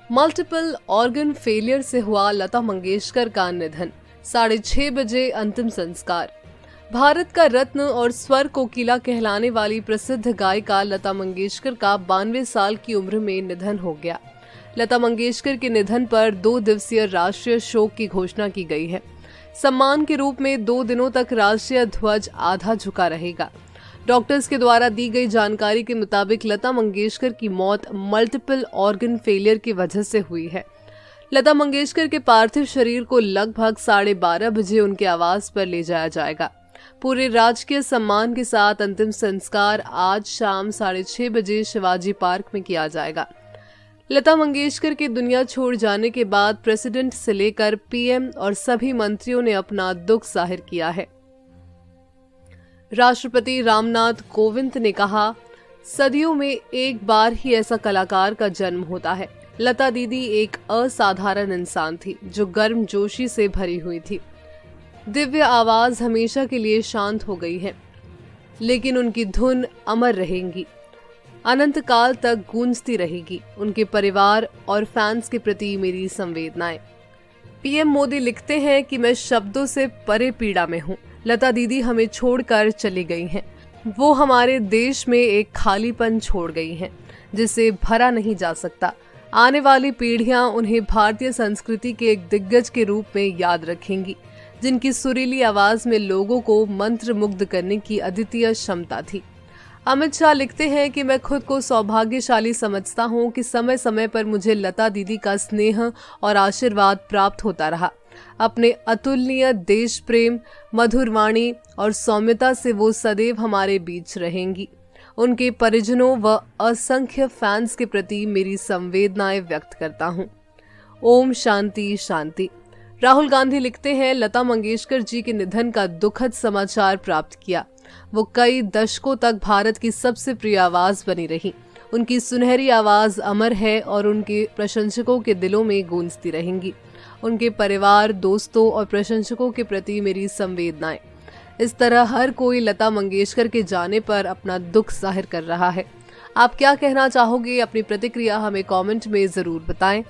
Multiple organ failure से हुआ लता मंगेशकर का निधन, 6:30 बजे अंतिम संस्कार। भारत का रत्न और स्वर कोकिला कहलाने वाली प्रसिद्ध गायिका लता मंगेशकर का 92 साल की उम्र में निधन हो गया। लता मंगेशकर के निधन पर 2 दिवसीय राष्ट्रीय शोक की घोषणा की गई है। सम्मान के रूप में 2 दिनों तक राष्ट्रीय ध्वज आधा झुका रहेगा। डॉक्टर्स के द्वारा दी गई जानकारी के मुताबिक लता मंगेशकर की मौत मल्टीपल ऑर्गन फेलियर की वजह से हुई है। लता मंगेशकर के पार्थिव शरीर को लगभग 12:30 बजे उनके आवास पर ले जाया जाएगा। पूरे राजकीय सम्मान के साथ अंतिम संस्कार आज शाम 6:30 बजे शिवाजी पार्क में किया जाएगा। लता मंगेशकर के दुनिया छोड़ जाने के बाद प्रेसिडेंट से लेकर पीएम और सभी मंत्रियों ने अपना दुख जाहिर किया है। राष्ट्रपति रामनाथ कोविंद ने कहा, सदियों में एक बार ही ऐसा कलाकार का जन्म होता है। लता दीदी एक असाधारण इंसान थी जो गर्मजोशी से भरी हुई थी। दिव्य आवाज हमेशा के लिए शांत हो गई है, लेकिन उनकी धुन अमर रहेंगी, अनंत काल तक गूंजती रहेगी। उनके परिवार और फैंस के प्रति मेरी संवेदनाएं। पीएम मोदी लिखते हैं कि मैं शब्दों से परे पीड़ा में हूं। लता दीदी हमें छोड़कर चली गई हैं। वो हमारे देश में एक खालीपन छोड़ गई हैं जिसे भरा नहीं जा सकता। आने वाली पीढ़ियां उन्हें भारतीय संस्कृति के एक दिग्गज के रूप में याद रखेंगी, जिनकी सुरीली आवाज में लोगों को मंत्रमुग्ध करने की अद्वितीय क्षमता थी। अमित शाह लिखते हैं कि मैं खुद को सौभाग्यशाली समझता हूं कि समय समय पर मुझे लता दीदी का स्नेह और आशीर्वाद प्राप्त होता रहा। अपने अतुलनीय देश प्रेम, मधुर वाणी और सौम्यता से वो सदैव हमारे बीच रहेंगी। उनके परिजनों व असंख्य फैंस के प्रति मेरी संवेदनाएं व्यक्त करता हूं। ओम शांति शांति। राहुल गांधी लिखते हैं, लता मंगेशकर जी के निधन का दुखद समाचार प्राप्त किया। वो कई दशकों तक भारत की सबसे प्रिय आवाज बनी रही। उनकी सुनहरी आवाज अमर है और उनके प्रशंसकों के दिलों में गूंजती रहेंगी। उनके परिवार, दोस्तों और प्रशंसकों के प्रति मेरी संवेदनाएं। इस तरह हर कोई लता मंगेशकर के जाने पर अपना दुख जाहिर कर रहा है। आप क्या कहना चाहोगे? अपनी प्रतिक्रिया हमें कमेंट में जरूर बताएं।